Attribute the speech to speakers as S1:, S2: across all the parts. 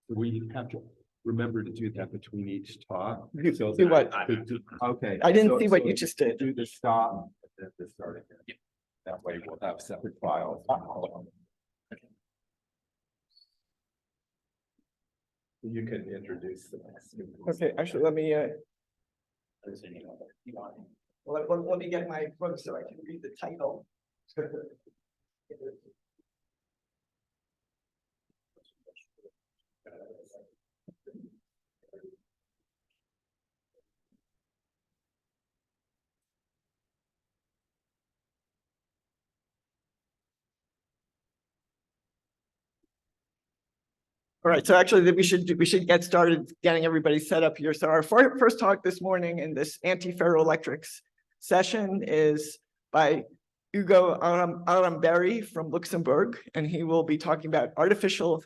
S1: We have to remember to do that between each talk. So
S2: Do what?
S1: Okay.
S2: I didn't see what you just did.
S1: Do the stop and then the start again. That way we'll have separate files. You can introduce the next.
S2: Okay, actually, let me, let me get my book so I can read the title. All right, so actually we should get started getting everybody set up here. So our first talk this morning in this antiferroelectrics session is by Hugo Aramberri from Luxembourg, and he will be talking about artificial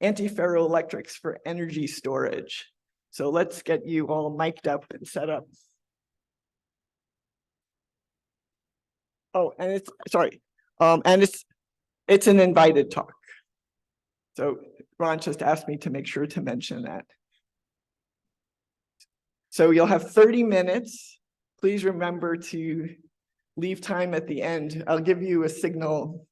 S2: antiferroelectrics for energy storage. So let's get you all mic'd up and set up. Oh, and it's an invited talk. So Ron just asked me to make sure to mention that. So you'll have 30 minutes. Please remember to leave time at the end. I'll give you a signal.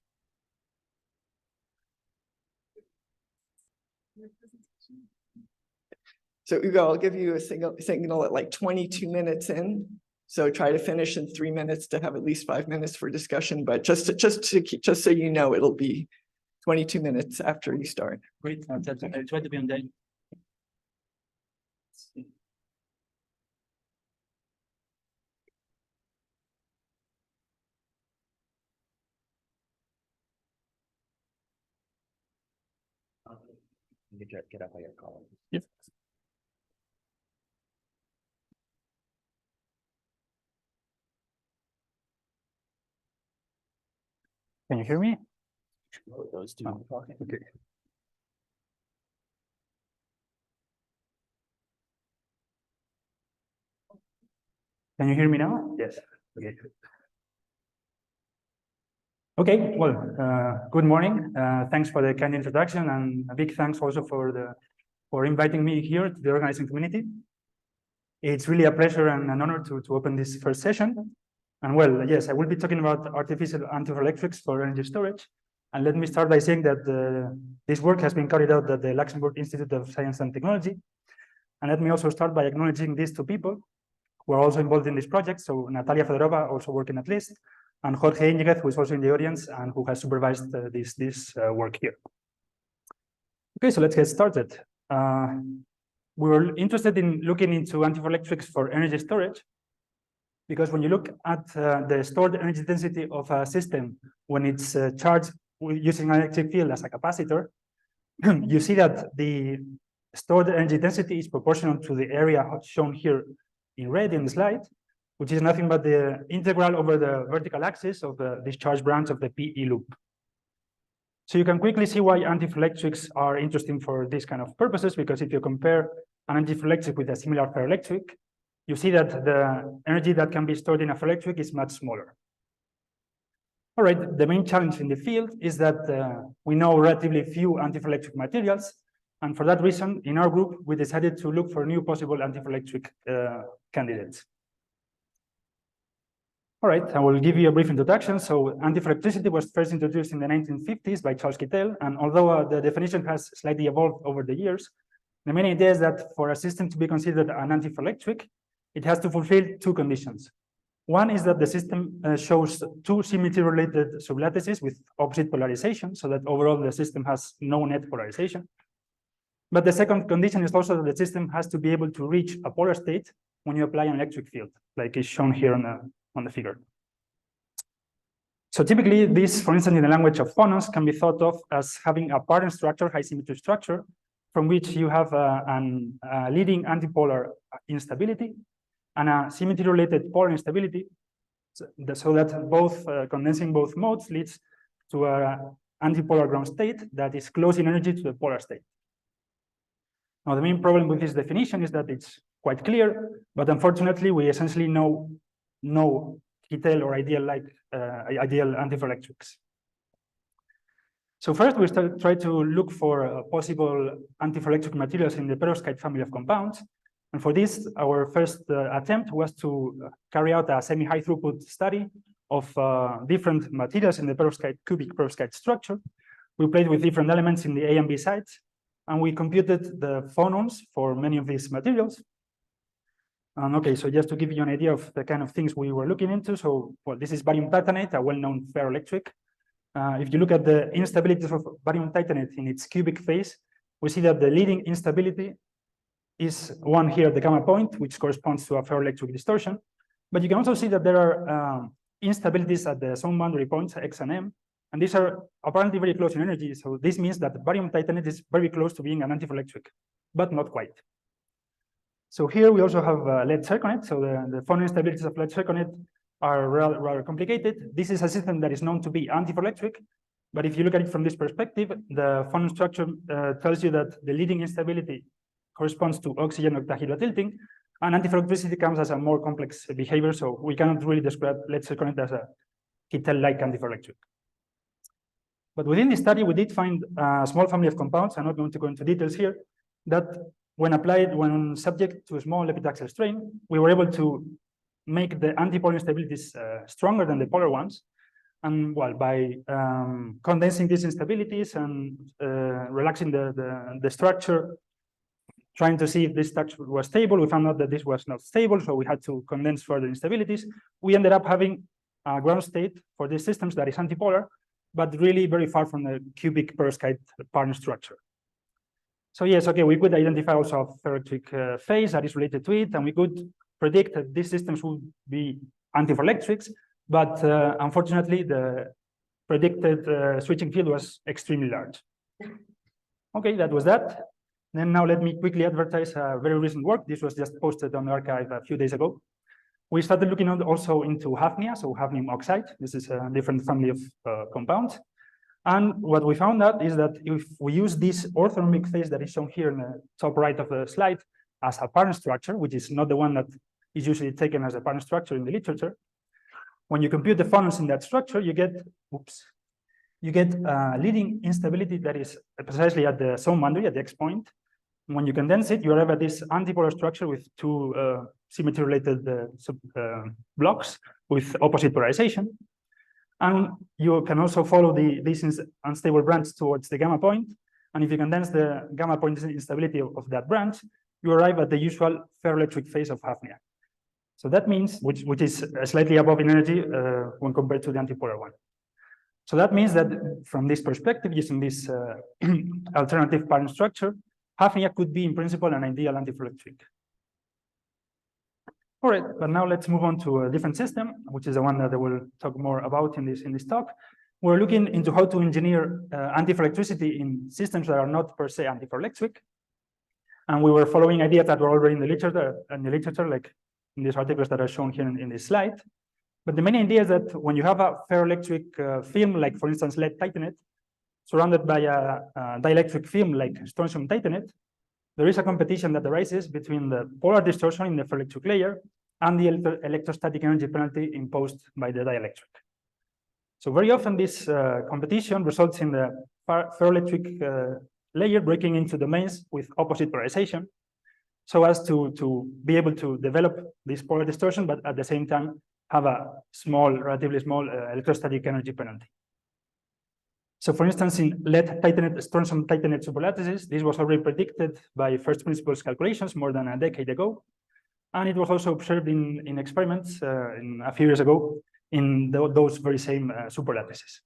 S2: So Hugo, I'll give you a signal at like 22 minutes in. So try to finish in 3 minutes to have at least 5 minutes for discussion. But just so you know, it'll be 22 minutes after you start.
S3: Great. I'll try to be on time. Get up on your call. Yep. Can you hear me? Those two. Oh, okay. Can you hear me now? Yes. Okay. Okay. Well, good morning. Thanks for the kind introduction, and a big thanks also for inviting me here to the organizing community. It's really a pleasure and an honor to open this first session. And well, yes, I will be talking about artificial antiferroelectrics for energy storage. And let me start by saying that this work has been carried out at the Luxembourg Inst Science and Technology. And let me also start by acknowledging these two people who are also involved in this project. So Natalia Fedorova, also working at LIST, and Jorge Iñiguez, who is also in the audience and who has supervised this work here. Okay, so let's get started. We were interested in looking into antiferroelectrics for energy storage, because when you look at the stored energy density of a system when it's charged using an electric field as a capacitor, you see that the stored energy density is proportional to the area shown here in red in the slide, which is nothing but the integral over the vertical axis of the discharge branch of the PE loop. So you can quickly see why antiferroelectrics are interesting for these kind of purposes, because if you compare an antiferroelectric with a similar ferroelectric, you see that the energy that can be stored in a ferroelectric is much smaller. All right, the main challenge in the field is that we know relatively few antiferroelectric materials, and for that reason, in our group, we decided to look for new possible antiferroelectric candidates. All right, I will give you a brief introduction. So antiferroelectricity was first introduced in the 1950s by Charles Kittel, and although the definition has slightly evolved over the years, the main idea is that for a system to be considered an antiferroelectric, it has to fulfill two conditions. One is that the system shows two symmetry-related sublattices with opposite polarization, so that overall the system has no net polarization. But the second condition is also that the system has to be able to reach a polar state when you apply an electric field, like is shown here on the figure. So typically, this, for instance, in the language of phonons, can be thought of as having a parent structure, high symmetry structure, from which you have a leading antipolar instability and a symmetry-related polar instability, so that both condensing both modes leads to an antipolar ground state that is close in energy to the polar state. Now, the main problem with this definition is that it's quite clear, but unfortunately, we essentially know no Kittel or ideal antiferroelectrics. So first, we try to look for possible antiferroelectric materials in the perovskite family of compounds. And for this, our first attempt was to carry out a semi-high throughput study of different materials in the cubic perovskite structure. We played with different elements in the A and B sites, and we computed the phonons for many of these materials. And okay, so just to give you an idea of the kind of things we were looking into. So, well, this is barium titanate, a well-known ferroelectric. If you look at the instabilities of barium titanate in its cubic phase, we see that the leading instability is one here at the gamma point, which corresponds to a ferroelectric distortion. But you can also see that there are instabilities at the zone boundary points, X and M, and these are apparently very close in energy. So this means that barium titanate is very close to being an antiferroelectric, but not quite. So here we also have lead zirconate. So the phonon instabilities of lead zirconate are rather complicated. This is a system that is known to be antiferroelectric, but if you look at it from this perspective, the phonon structure tells you that the leading instability corresponds to oxygen octahedrotilting, and antiferroelectricity comes as a more complex behavior, so we cannot really describe lead zirconate as a Kittel-like antiferroelectric. But within this study, we did find a small family of compounds. I'm not going to go into details here, that when subject to a small epitaxial strain, we were able to make the antipolar instabilities stronger than the polar ones. And well, by condensing these instabilities and relaxing the structure, trying to see if this structure was stable, we found out that this was not stable, so we had to condense further instabilities. We ended up having a ground state for these systems that is antipolar, but really very far from the cubic perovskite partner structure. So yes, okay, we could identify also a ferroelectric phase that is related to it, and we could predict that these systems would be antiferroelectrics, but unfortunately, the predicted switching field was extremely large. Okay, that was that. Then now let me quickly advertise a very recent work. This was just posted on the archive a few days ago. We started looking also into hafnia, so hafnium oxide. This is a different family of compounds. And what we found out is that if we use this orthorhombic phase that is shown here in the top right of the slide as a partner structure, which is not the one that is usually taken as a partner structure in the literature, when you compute the phonons in that structure, you get leading instability that is precisely at the zone boundary, at the X point. When you condense it, you arrive at this antipolar structure with two symmetry-related blocks with opposite polarization. And you can also follow this unstable branch towards the gamma point. And if you condense the gamma point instability of that branch, you arrive at the usual ferroelectric phase of hafnia. So that means, which is slightly above in energy when compared to the antipolar one. So that means that from this perspective, using this alternative partner structure, hafnia could be in principle an ideal antiferroelectric. All right, but now let's move on to a different system, which is the one that I will talk more about in this talk. We're looking into how to engineer antiferroelectricity in systems that are not per se antiferroelectric. And we were following ideas that were already in the literature, like in these articles that are shown here in this slide. But the main idea is that when you have a ferroelectric film, like for instance, lead titanate, surrounded by a dielectric film like strontium titanate, there is a competition that arises between the polar distortion in the ferroelectric layer and the electrostatic energy penalty imposed by the dielectric. So very often this competition results in the ferroelectric layer breaking into domains with opposite polarization, so as to be able to develop this polar distortion, but at the same time have a relatively small electrostatic energy penalty. So for instance, in lead titanate, strontium titanate superlattices, this was already predicted by first principles calculations more than a decade ago. And it was also observed in experiments a few years ago in those very same superlattices.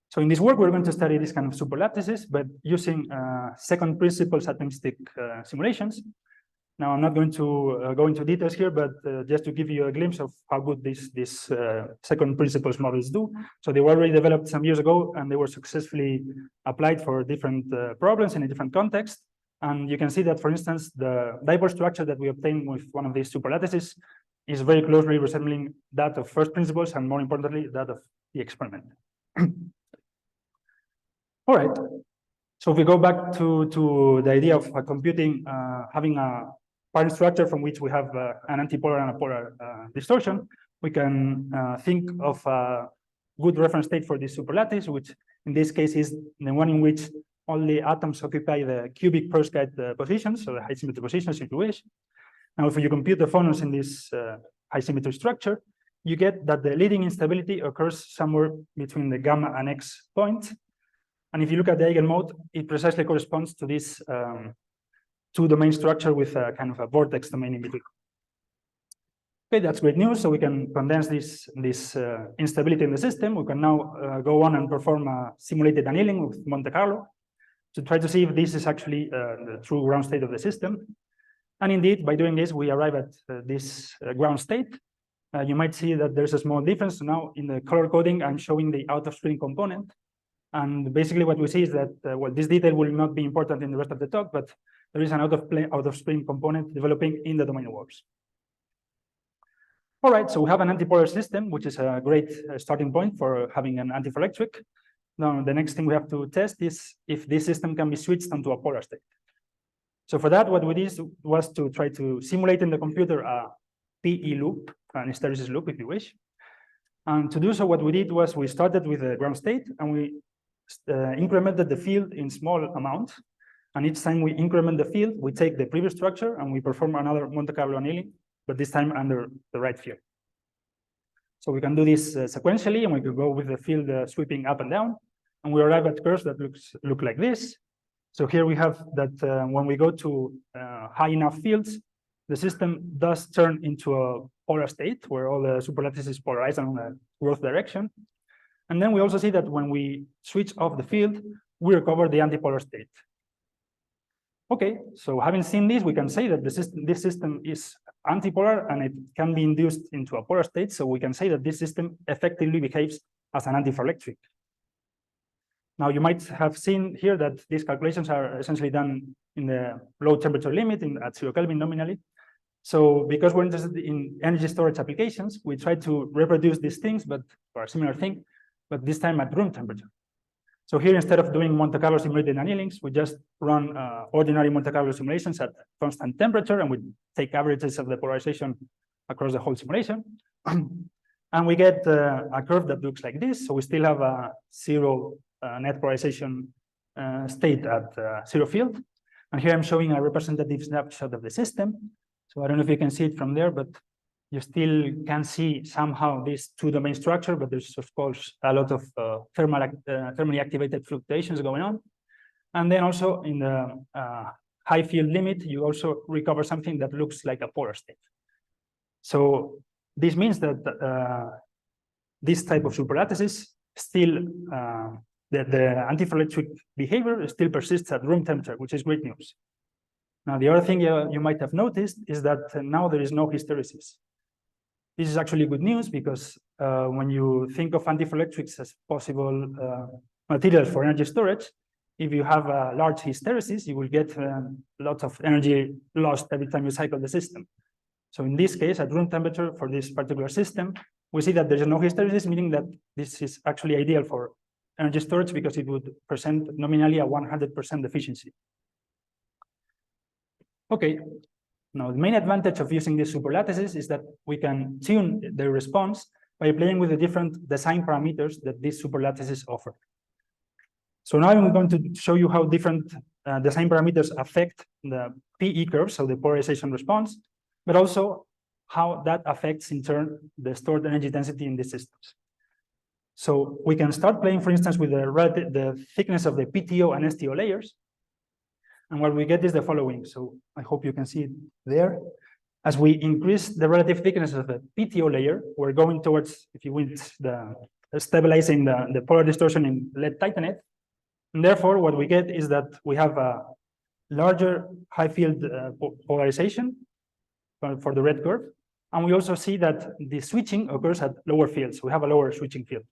S3: So in this work, we're going to study this kind of superlattices, but using second principles atomistic simulations. Now, I'm not going to go into details here, but just to give you a glimpse of how good these second principles models do. So they were already developed some years ago, and they were successfully applied for different problems in a different context. And you can see that, for instance, the dipole structure that we obtain with one of these superlattices is very closely resembling that of first principles, and more importantly, that of the experiment. All right. So if we go back to the idea of computing, having a partner structure from which we have an antipolar and a polar distortion, we can think of a good reference state for this superlattice, which In this case, is the one in which all the atoms occupy the cubic perovskite positions, so the high symmetry positions, if you wish. Now, if you compute the phonons in this high symmetry structure, you get that the leading instability occurs somewhere between the gamma and X point. And if you look at the eigenmode, it precisely corresponds to this two-domain structure with a kind of a vortex domain in between. Okay, that's great news. So we can condense this instability in the system. We can now go on and perform a simulated annealing with Monte Carlo to try to see if this is actually the true ground state of the system. And indeed, by doing this, we arrive at this ground state. You might see that there's a small difference. Now, in the color coding, I'm showing the out-of-spring component. And basically what we see is that, well, this detail will not be important in the rest of the talk, but there is an out-of-spring component developing in the domain walls. All right, so we have an antipolar system, which is a great starting point for having an antiferroelectric. Now, the next thing we have to test is if this system can be switched onto a polar state. So for that, what we did was to try to simulate in the computer a PE loop, an hysteresis loop, if you wish. And to do so, what we did was we started with a ground state, and we incremented the field in small amount. And each time we increment the field, we take the previous structure and we perform another Monte Carlo annealing, but this time under the right field. So we can do this sequentially, and we can go with the field sweeping up and down, and we arrive at curves that look like this. So here we have that when we go to high enough fields, the system does turn into a polar state where all the superlattices is polarized along the growth direction. And then we also see that when we switch off the field, we recover the antipolar state. Okay, so having seen this, we can say that this system is antipolar and it can be induced into a polar state. So we can say that this system effectively behaves as an antiferroelectric. Now, you might have seen here that these calculations are essentially done in the low temperature limit at 0 Kelvin nominally. So because we're interested in energy storage applications, we try to reproduce these things, but for a similar thing, but this time at room temperature. So here, instead of doing Monte Carlo simulated annealings, we just run ordinary Monte Carlo simulations at constant temperature, and we take averages of the polarization across the whole simulation. And we get a curve that looks like this. So we still have a zero net polarization state at zero field. And here I'm showing a representative snapshot of the system. So I don't know if you can see it from there, but you still can see somehow this two-domain structure, but there's of course a lot of thermally activated fluctuations going on. And then also in the high field limit, you also recover something that looks like a polar state. So this means that this type of superlattices still, the antiferroelectric behavior still persists at room temperature, which is great news. Now, the other thing you might have noticed is that now there is no hysteresis. This is actually good news because when you think of antiferroelectrics as possible materials for energy storage, if you have a large hysteresis, you will get lots of energy lost every time you cycle the system. So in this case, at room temperature for this particular system, we see that there's no hysteresis, meaning that this is actually ideal for energy storage because it would present nominally a 100% efficiency. Okay, now the main advantage of using these superlattices is that we can tune the response by playing with the different design parameters that these superlattices offer. So now I'm going to show you how different design parameters affect the PE curve, so the polarization response, but also how that affects in turn the stored energy density in these systems. So we can start playing, for instance, with the thickness of the PTO and STO layers. And what we get is the following. So I hope you can see it there. As we increase the relative thickness of the PTO layer, we're going towards, if you will, stabilizing the polar distortion in lead titanate. And therefore, what we get is that we have a larger high field polarization for the red curve. And we also see that the switching occurs at lower fields. We have a lower switching field.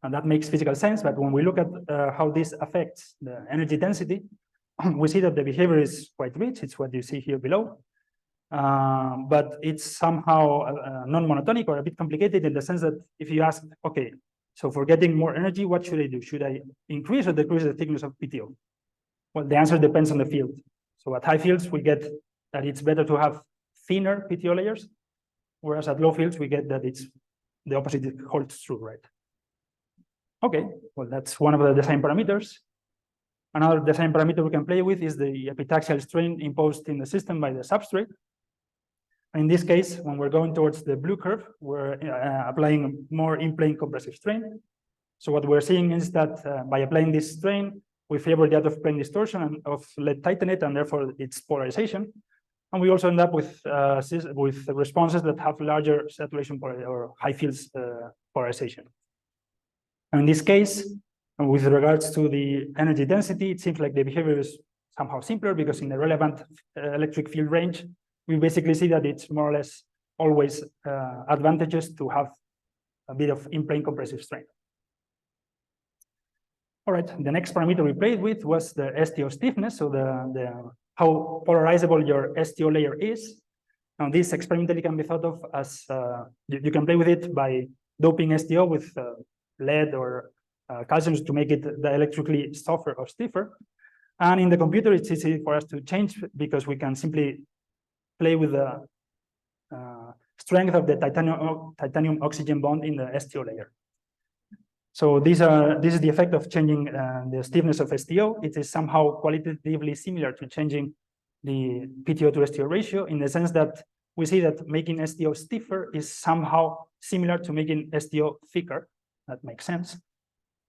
S3: And that makes physical sense. But when we look at how this affects the energy density, we see that the behavior is quite rich. It's what you see here below. But it's somehow non-monotonic or a bit complicated in the sense that if you ask, okay, so for getting more energy, what should I do? Should I increase or decrease the thickness of PTO? Well, the answer depends on the field. So at high fields, we get that it's better to have thinner PTO layers, whereas at low fields, we get that it's the opposite holds true, right? Okay, well, that's one of the design parameters. Another design parameter we can play with is the epitaxial strain imposed in the system by the substrate. In this case, when we're going towards the blue curve, we're applying more in-plane compressive strain. So what we're seeing is that by applying this strain, we favor the out-of-plane distortion of lead titanate and therefore its polarization. And we also end up with responses that have larger saturation or high fields polarization. And in this case, with regards to the energy density, it seems like the behavior is somehow simpler because in the relevant electric field range, we basically see that it's more or less always advantageous to have a bit of in-plane compressive strain. All right, the next parameter we played with was the STO stiffness, so how polarizable your STO layer is. Now this experimentally can be thought of as, you can play with it by doping STO with lead or calcium to make it dielectrically softer or stiffer. And in the computer, it's easy for us to change because we can simply play with the strength of the titanium oxygen bond in the STO layer. So this is the effect of changing the stiffness of STO. It is somehow qualitatively similar to changing the PTO to STO ratio in the sense that we see that making STO stiffer is somehow similar to making STO thicker. That makes sense.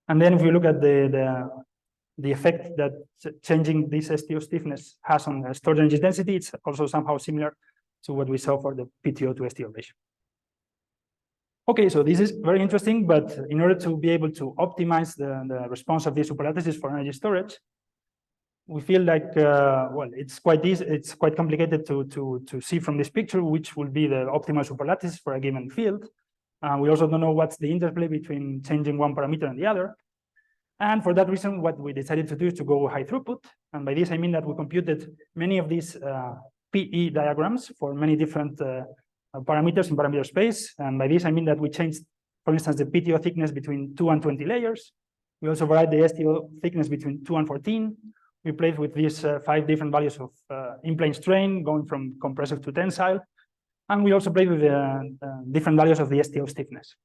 S3: And then if we look at the effect that changing this STO stiffness has on the stored energy density, it's also somehow similar to what we saw for the PTO to STO ratio. Okay, so this is very interesting, but in order to be able to optimize the response of these superlattices for energy storage, we feel like, well, it's quite easy, it's quite complicated to see from this picture which will be the optimal superlattice for a given field. We also don't know what's the interplay between changing one parameter and the other. And for that reason, what we decided to do is to go high throughput. And by this, I mean that we computed many of these PE diagrams for many different parameters in parameter space. And by this, I mean that we changed, for instance, the PTO thickness between 2 and 20 layers. We also varied the STO thickness between 2 and 14. We played with these 5 different values of in-plane strain, going from compressive to tensile. And we also played with the different values of the STO stiffness.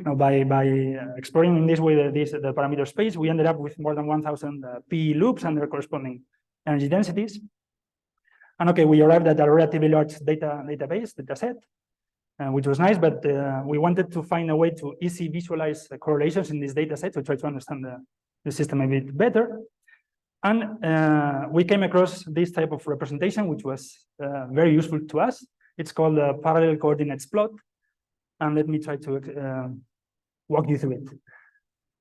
S3: Now, by exploring in this way the parameter space, we ended up with more than 1,000 PE loops and their corresponding energy densities. And okay, we arrived at a relatively large data set, which was nice, but we wanted to find a way to easily visualize the correlations in this data set to try to understand the system a bit better. And we came across this type of representation, which was very useful to us. It's called a parallel coordinates plot. And let me try to walk you through it.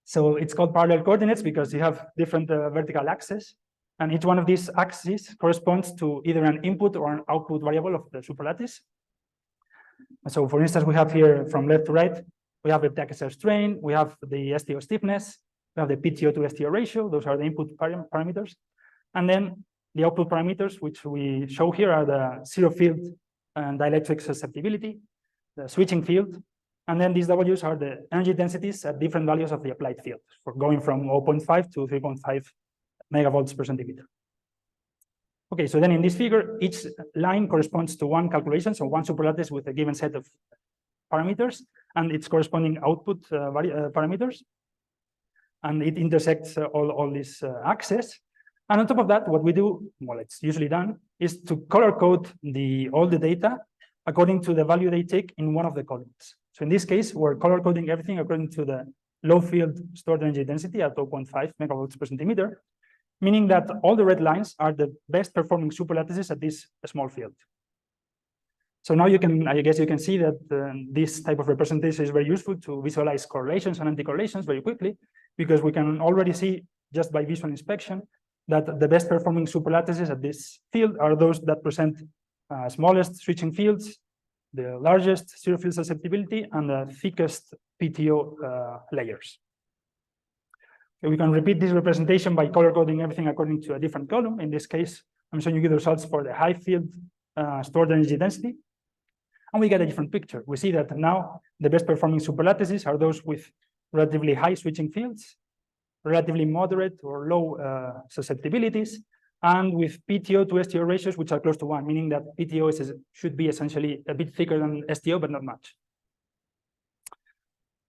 S3: So it's called parallel coordinates because you have different vertical axes. And each one of these axes corresponds to either an input or an output variable of the superlattice. So for instance, we have here from left to right, we have the epitaxial strain, we have the STO stiffness, we have the PTO to STO ratio. Those are the input parameters. And then the output parameters, which we show here, are the zero field and dielectric susceptibility, the switching field. And then these W's are the energy densities at different values of the applied field, for going from 0.5 to 3.5 megavolts per centimeter. Okay, so then in this figure, each line corresponds to one calculation, so one superlattice with a given set of parameters and its corresponding output parameters. And it intersects all these axes. And on top of that, what we do, well, it's usually done, is to color code all the data according to the value they take in one of the columns. So in this case, we're color coding everything according to the low field stored energy density at 0.5 megavolts per centimeter, meaning that all the red lines are the best performing superlattices at this small field. So now I guess you can see that this type of representation is very useful to visualize correlations and anti-correlations very quickly, because we can already see just by visual inspection that the best performing superlattices at this field are those that present smallest switching fields, the largest zero field susceptibility, and the thickest PTO layers. Okay, we can repeat this representation by color coding everything according to a different column. In this case, I'm showing you the results for the high field stored energy density. And we get a different picture. We see that now the best performing superlattices are those with relatively high switching fields, relatively moderate or low susceptibilities, and with PTO to STO ratios, which are close to 1, meaning that PTO should be essentially a bit thicker than STO, but not much.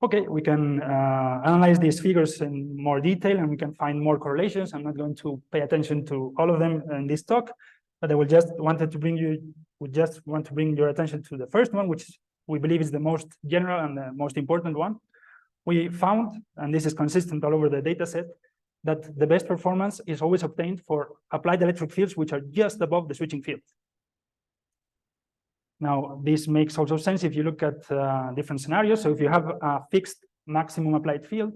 S3: Okay, we can analyze these figures in more detail and we can find more correlations. I'm not going to pay attention to all of them in this talk, but I will just want to bring your attention to the first one, which we believe is the most general and the most important one. We found, and this is consistent all over the data set, that the best performance is always obtained for applied electric fields which are just above the switching field. Now, this makes also sense if you look at different scenarios. So if you have a fixed maximum applied field,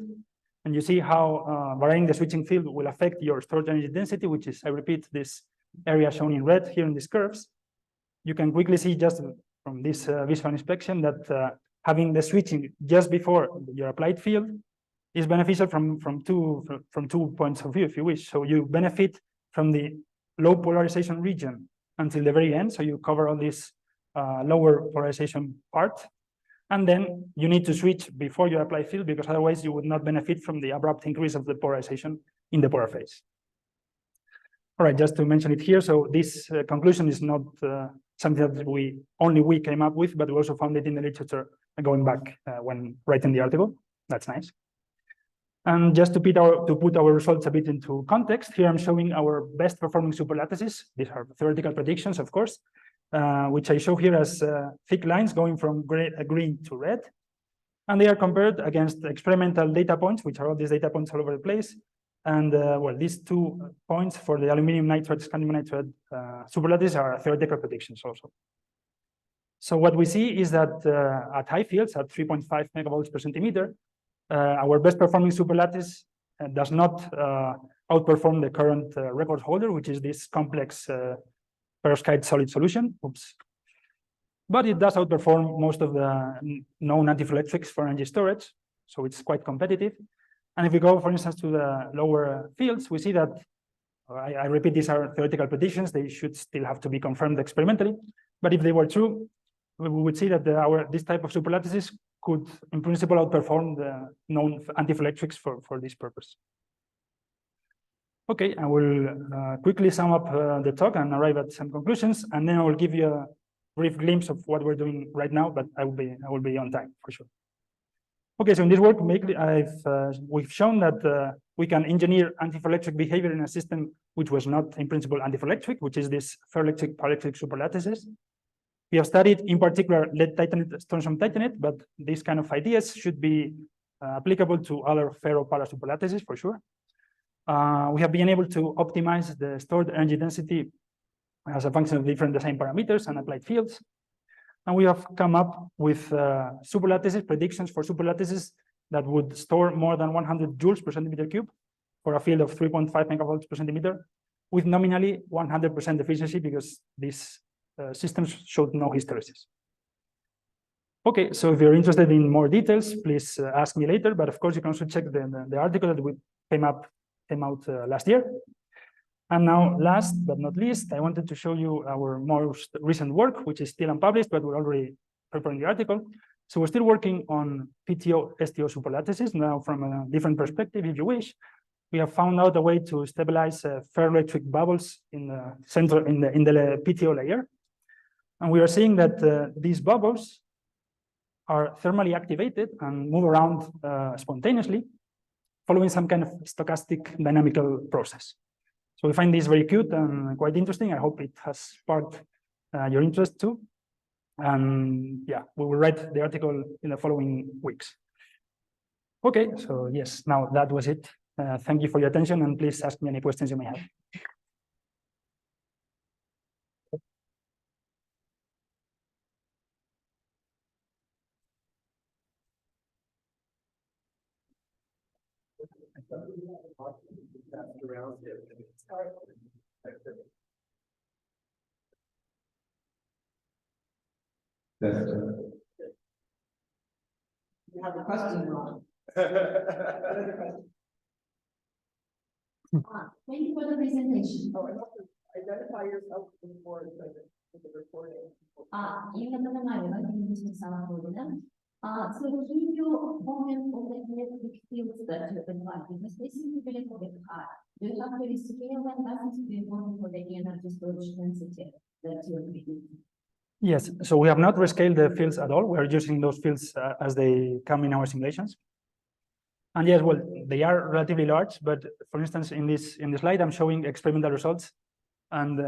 S3: and you see how varying the switching field will affect your stored energy density, which is, I repeat, this area shown in red here in these curves, you can quickly see just from this visual inspection that having the switching just before your applied field is beneficial from two points of view, if you wish. So you benefit from the low polarization region until the very end. So you cover all this lower polarization part. And then you need to switch before you apply field, because otherwise you would not benefit from the abrupt increase of the polarization in the polar phase. All right, just to mention it here. So this conclusion is not something that we came up with, but we also found it in the literature going back when writing the article. That's nice. And just to put our results a bit into context, here I'm showing our best performing superlattices. These are theoretical predictions, of course, which I show here as thick lines going from green to red. And they are compared against experimental data points, which are all these data points all over the place. And well, these 2 points for the aluminum nitride, scandium nitride superlattice are theoretical predictions also. So what we see is that at high fields, at 3.5 megavolts per centimeter, our best performing superlattice does not outperform the current record holder, which is this complex perovskite solid solution. Oops. But it does outperform most of the known antiferroelectrics for energy storage. So it's quite competitive. And if we go, for instance, to the lower fields, we see that, I repeat, these are theoretical predictions. They should still have to be confirmed experimentally. But if they were true, we would see that this type of superlattices could, in principle, outperform the known antiferroelectrics for this purpose. Okay, I will quickly sum up the talk and arrive at some conclusions, and then I will give you a brief glimpse of what we're doing right now, but I will be on time for sure. Okay, so in this work, we've shown that we can engineer antiferroelectric behavior in a system which was not, in principle, antiferroelectric, which is this ferroelectric parielectric superlattices. We have studied, in particular, lead titanate, strontium titanate, but these kind of ideas should be applicable to other ferro-para superlattices for sure. We have been able to optimize the stored energy density as a function of different design parameters and applied fields. And we have come up with superlattices, predictions for superlattices that would store more than 100 joules per centimeter cube for a field of 3.5 megavolts per centimeter with nominally 100% efficiency, because these systems showed no hysteresis. Okay, so if you're interested in more details, please ask me later. But of course, you can also check the article that came out last year. And now, last but not least, I wanted to show you our most recent work, which is still unpublished, but we're already preparing the article. So we're still working on PTO, STO superlattices, now from a different perspective, if you wish. We have found out a way to stabilize ferroelectric bubbles in the center, in the PTO layer. And we are seeing that these bubbles are thermally activated and move around spontaneously, following some kind of stochastic dynamical process. So we find this very cute and quite interesting. I hope it has sparked your interest too. And yeah, we will write the article in the following weeks. Okay, so yes, now that was it. Thank you for your attention, and please ask me any questions you may have.
S2: You have a question, Ron.
S4: Thank you for the presentation.
S2: Identify yourself before the recording.
S4: So can you comment on the electric fields that you apply? Because this is very hard. Do you have to scale and balance to be important for the energy storage density that you're using?
S3: Yes, so we have not rescaled the fields at all. We are using those fields as they come in our simulations. And yes, well, they are relatively large, but for instance, in this slide, I'm showing experimental results, and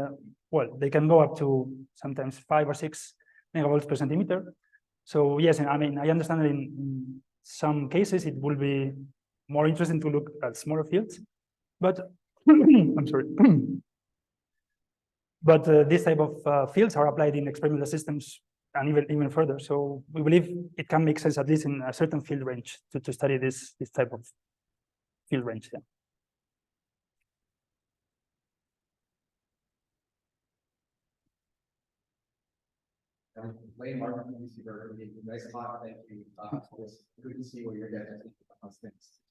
S3: well, they can go up to sometimes 5 or 6 megavolts per centimeter. So yes, I mean, I understand that in some cases it will be more interesting to look at smaller fields, but I'm sorry. But this type of fields are applied in experimental systems and even further. So we believe it can make sense, at least in a certain field range, to study this type of field range. Yeah.
S1: Lane Martin, nice talk, thank you. It's good to see what your guys are thinking about those things.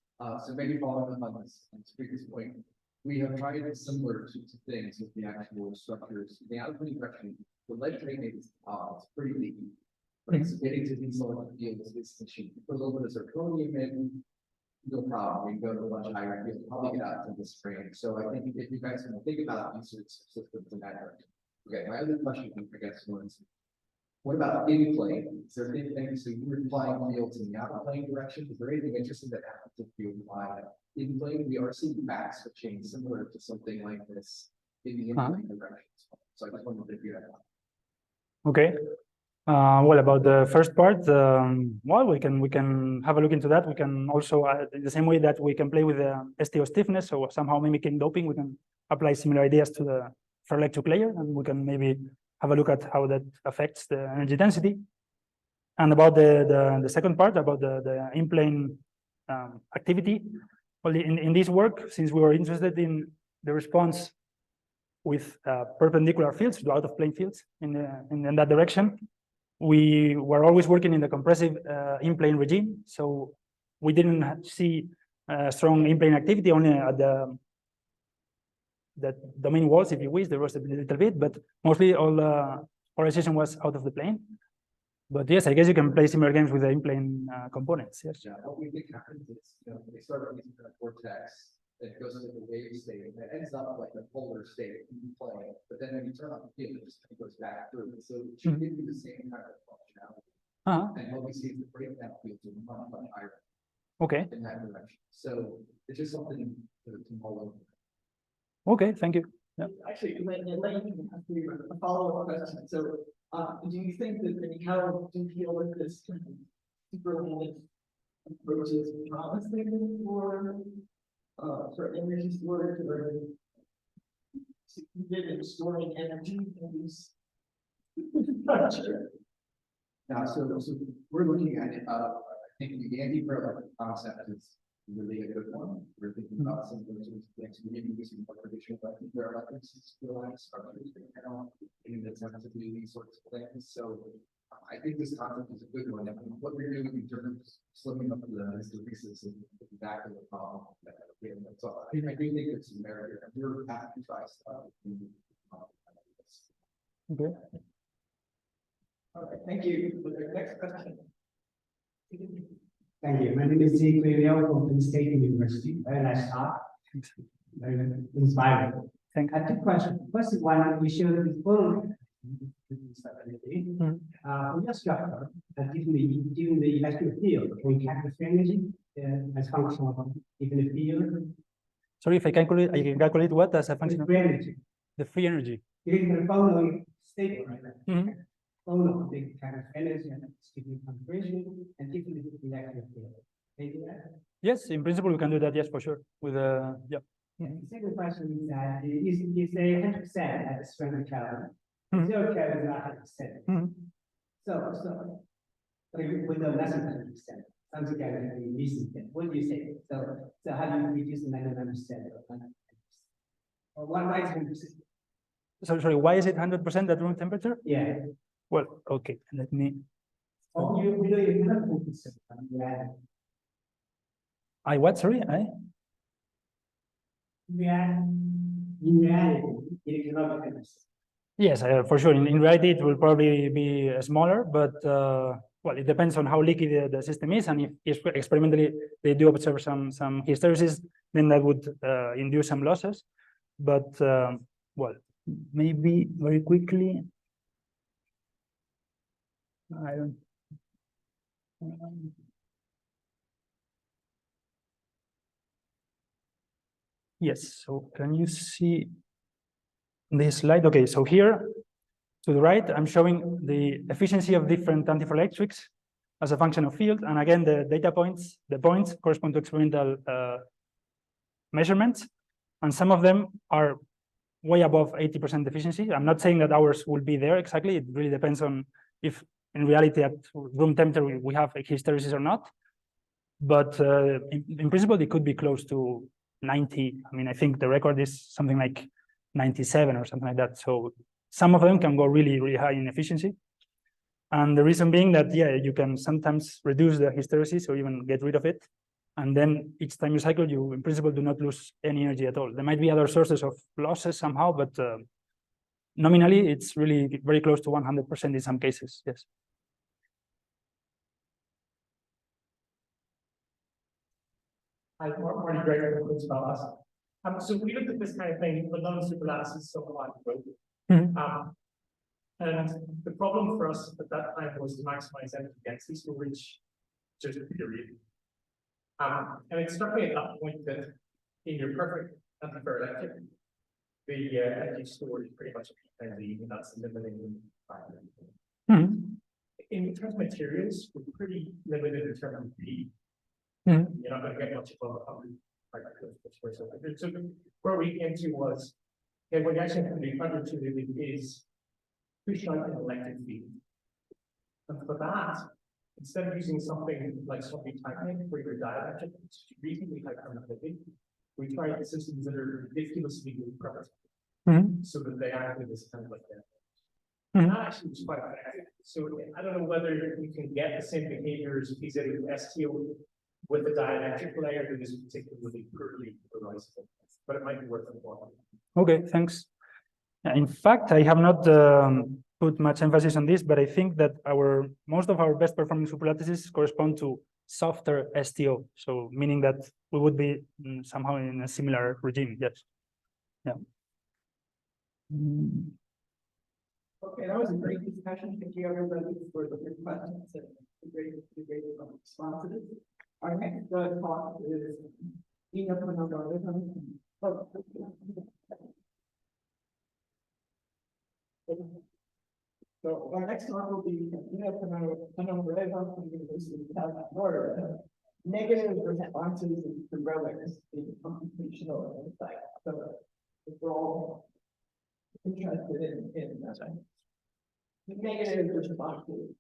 S1: So maybe following up on this previous point, we have tried similar things with the actual structures. The output direction, the lead training is pretty leaky. Right, so getting to these solar fields is machine. Put a little bit of zirconium in, no problem. We can go to a much higher field, probably get out to the spring. So I think if you guys can think about research systems in that direction. Okay, my other question, I guess, was what about in plane? Is there anything, so you were applying fields in the out plane direction? Is there anything interesting that happens if you apply in plane? We are seeing back switching similar to something like this in the in plane direction. So I just wanted to hear that.
S3: Okay. Well, about the first part, well, we can have a look into that. We can also, in the same way that we can play with the STO stiffness, so somehow mimicking doping, we can apply similar ideas to the ferroelectric layer, and we can maybe have a look at how that affects the energy density. And about the second part, about the in-plane activity, well, in this work, since we were interested in the response with perpendicular fields, to out-of-plane fields in that direction, we were always working in the compressive in-plane regime. So we didn't see strong in-plane activity, only at the domain walls, if you wish. There was a little bit, but mostly all the polarization was out of the plane. But yes, I guess you can play similar games with the in-plane components. Yes.
S1: Yeah, what we think happens is, they start with these kind of vortex that goes into the wave state, and it ends up like a polar state in plane. But then when you turn on the field, it just kind of goes back through. So it should give you the same kind of functionality. And what we see is the breakdown fields are much higher.
S3: Okay.
S1: In that direction. So it's just something to mull over.
S3: Okay, thank you. Yeah.
S2: Actually, a follow-up question. So, do you think that how do you feel like this kind of superlative approach is promising for energy storage or storing energy in these structure?
S1: Now, so we're looking at it. I think the antiferroelectric concept is really a good one. We're thinking about some of those things. We're using more traditional antiferroelectrics to realize structures in the sense to do these sorts of things. So I think this concept is a good one. And what we're doing in terms of slimming up the pieces is exactly the problem. So I do think it's some merit here. We're happy to try stuff.
S3: Okay.
S2: All right, thank you. Next question.
S5: Thank you. My name is Zeke Leo from Penn State University. Very nice talk. Very inspiring.
S3: Thank
S5: I have 2 questions. First is one, we showed this photo. For your structure, given the electric field, can you capture energy as function of given the field?
S3: Sorry, if I can calculate what as a function of
S5: Free energy.
S3: the free energy.
S5: Given the photo is stable, right?
S3: Mhm.
S5: Photo, they kind of energy and it's giving compression and different electric field. Can you do that?
S3: Yes, in principle, we can do that. Yes, for sure. With yeah.
S5: The second question is that is a 100% at the strength of Kelvin.
S3: Mhm.
S5: 0 Kelvin is not 100%.
S3: Mhm.
S5: So with a less than 100%, something that can be missing. What do you say? So how do you reduce the 99%? Or why is 100%?
S3: Sorry, why is it 100% at room temperature?
S5: Yeah.
S3: Well, okay, let me.
S5: Oh, you know you have 100%. Yeah.
S3: I what? Sorry,
S5: Yeah. In reality, it cannot be 100%.
S3: Yes, for sure. In reality, it will probably be smaller, but well, it depends on how leaky the system is, and if experimentally they do observe some hysteresis, then that would induce some losses. But well, maybe very quickly. I don't. Yes, so can you see this slide? Okay, so here to the right, I'm showing the efficiency of different antiferroelectrics as a function of field. And again, the data points, the points correspond to experimental measurements. And some of them are way above 80% efficiency. I'm not saying that ours will be there exactly. It really depends on if in reality at room temperature we have hysteresis or not. But in principle, it could be close to 90. I mean, I think the record is something like 97 or something like that. So some of them can go really, really high in efficiency. And the reason being that, yeah, you can sometimes reduce the hysteresis or even get rid of it. And then each time you cycle, you in principle do not lose any energy at all. There might be other sources of losses somehow, but nominally, it's really very close to 100% in some cases, yes.
S6: Hi, Marty Gregor from Queen's Palace. So we looked at this kind of thing, but non-superlattices, so and the problem for us at that time was to maximize energy density, so reach just a period. And it struck me at that point that in your perfect antiferroelectric, the energy stored is pretty much energy, and that's the limiting factor. In terms of materials, we're pretty limited in terms of P. You're not going to get much above 100. So where we came to was, okay, what you actually have to do counterintuitively is push out an electric field. And for that, instead of using something like something tightening for your dielectric, which is reasonably high conductivity, we tried systems that are ridiculously good primitive, so that they act as kind of like that. And that actually was quite effective. So I don't know whether you can get the same behavior as piece out of STO with the dielectric layer that is particularly poorly polarized, but it might be worth it.
S3: Okay, thanks. In fact, I have not put much emphasis on this, but I think that most of our best performing superlattices correspond to softer STO. So meaning that we would be somehow in a similar regime. Yes. Yeah.
S2: Okay, that was a great discussion. Thank you everybody for the good questions and the great responses. Our next talk is so our next talk will be from the University of Florida. Negative responses to relics in computational insight. So if we're all interested in the negative responses.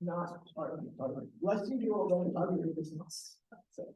S2: Not part of the other. Let's do all the other business. So